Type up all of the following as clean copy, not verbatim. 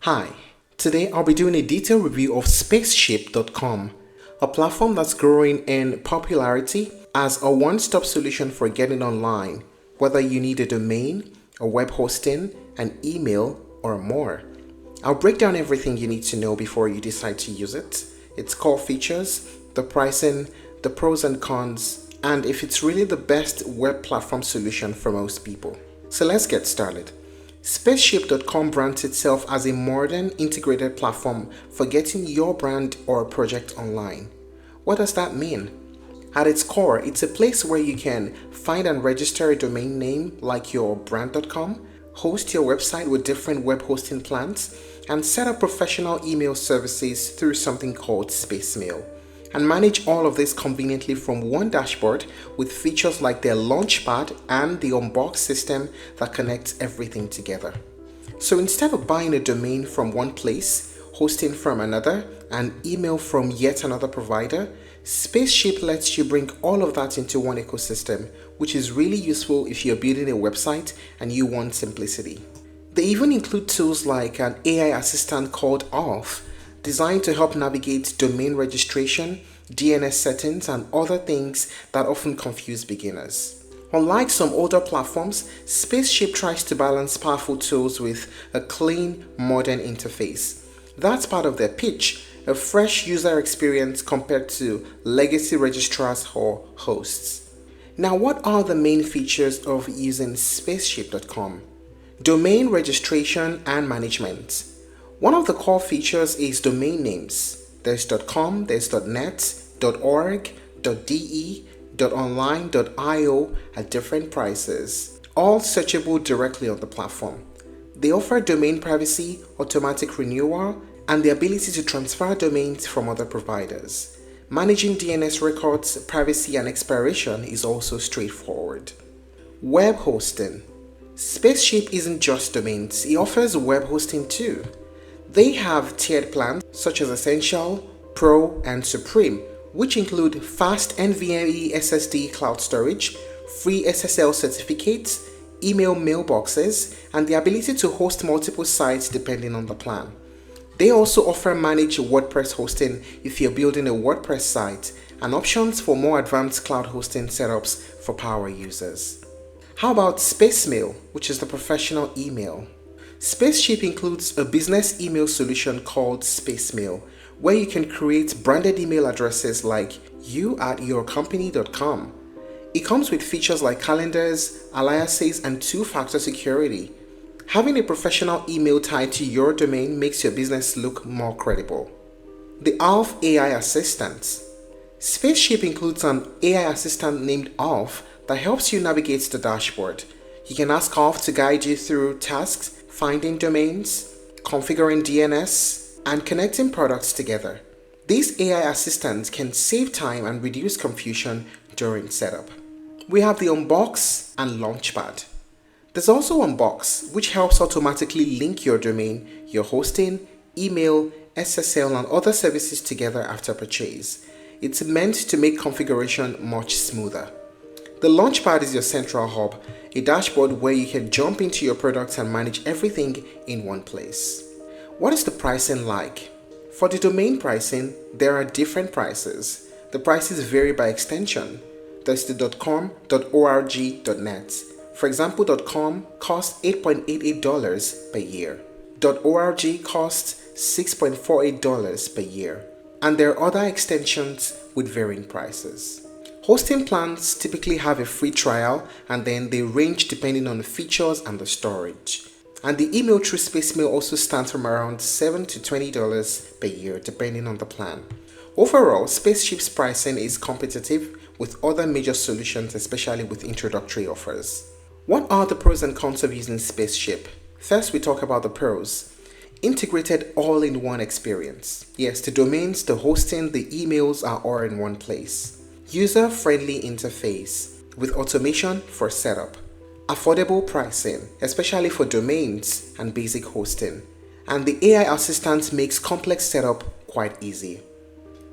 Hi, today I'll be doing a detailed review of spaceship.com, a platform that's growing in popularity as a one-stop solution for getting online, whether you need a domain, a web hosting, an email, or more. I'll break down everything you need to know before you decide to use it, its core features, the pricing, the pros and cons, and if it's really the best web platform solution for most people. So let's get started. Spaceship.com brands itself as a modern integrated platform for getting your brand or project online. What does that mean? At its core, it's a place where you can find and register a domain name like your brand.com, host your website with different web hosting plans, and set up professional email services through something called Spacemail. And manage all of this conveniently from one dashboard with features like their launchpad and the unbox system that connects everything together. So instead of buying a domain from one place, hosting from another, and email from yet another provider, Spaceship lets you bring all of that into one ecosystem, which is really useful if you're building a website and you want simplicity. They even include tools like an AI assistant called Auth, designed to help navigate domain registration, DNS settings, and other things that often confuse beginners. Unlike some older platforms, Spaceship tries to balance powerful tools with a clean, modern interface. That's part of their pitch, a fresh user experience compared to legacy registrars or hosts. Now, what are the main features of using Spaceship.com? Domain registration and management. One of the core features is domain names. There's .com, there's .net, .org, .de, .online, .io at different prices, all searchable directly on the platform. They offer domain privacy, automatic renewal, and the ability to transfer domains from other providers. Managing DNS records, privacy, and expiration is also straightforward. Web hosting. Spaceship isn't just domains, it offers web hosting too. They have tiered plans such as Essential, Pro, and Supreme, which include fast NVMe SSD cloud storage, free SSL certificates, email mailboxes, and the ability to host multiple sites depending on the plan. They also offer managed WordPress hosting if you're building a WordPress site, and options for more advanced cloud hosting setups for power users. How about Spacemail, which is the professional email? Spaceship includes a business email solution called Spacemail, where you can create branded email addresses like you@yourcompany.com. It comes with features like calendars, aliases, and two-factor security. Having a professional email tied to your domain makes your business look more credible. The Auth AI Assistant. Spaceship includes an AI assistant named Auth that helps you navigate the dashboard. You can ask Auth to guide you through tasks, finding domains, configuring DNS, and connecting products together. These AI assistants can save time and reduce confusion during setup. We have the Unbox and Launchpad. There's also Unbox, which helps automatically link your domain, your hosting, email, SSL, and other services together after purchase. It's meant to make configuration much smoother. The Launchpad is your central hub, a dashboard where you can jump into your products and manage everything in one place. What is the pricing like? For the domain pricing, there are different prices. The prices vary by extension. There's the .com, .org, .net. For example, .com costs $8.88 per year. .org costs $6.48 per year. And there are other extensions with varying prices. Hosting plans typically have a free trial, and then they range depending on the features and the storage. And the email through Spacemail also stands from around $7 to $20 per year depending on the plan. Overall, Spaceship's pricing is competitive with other major solutions, especially with introductory offers. What are the pros and cons of using Spaceship? First, we talk about the pros. Integrated all-in-one experience. Yes, the domains, the hosting, the emails are all in one place. User-friendly interface with automation for setup. Affordable pricing, especially for domains and basic hosting. And the AI assistant makes complex setup quite easy.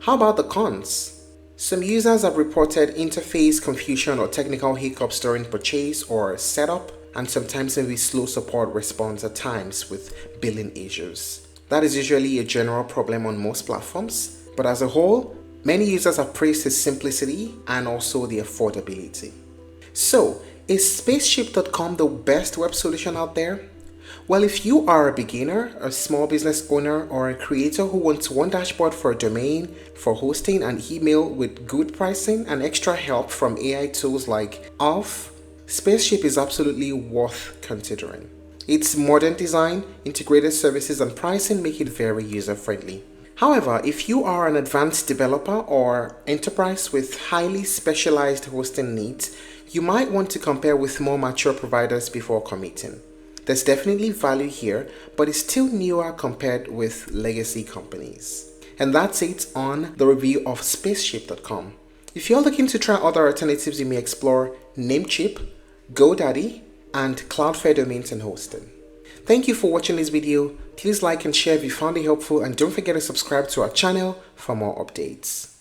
How about the cons? Some users have reported interface confusion or technical hiccups during purchase or setup, and sometimes maybe slow support response at times with billing issues. That is usually a general problem on most platforms, but as a whole, many users have praised its simplicity and also the affordability. So, is spaceship.com the best web solution out there? Well, if you are a beginner, a small business owner, or a creator who wants one dashboard for a domain, for hosting and email with good pricing and extra help from AI tools like Alf, Spaceship is absolutely worth considering. Its modern design, integrated services, and pricing make it very user-friendly. However, if you are an advanced developer or enterprise with highly specialized hosting needs, you might want to compare with more mature providers before committing. There's definitely value here, but it's still newer compared with legacy companies. And that's it on the review of spaceship.com. If you're looking to try other alternatives, you may explore Namecheap, GoDaddy, and Cloudflare domains and hosting. Thank you for watching this video. Please like and share if you found it helpful, and don't forget to subscribe to our channel for more updates.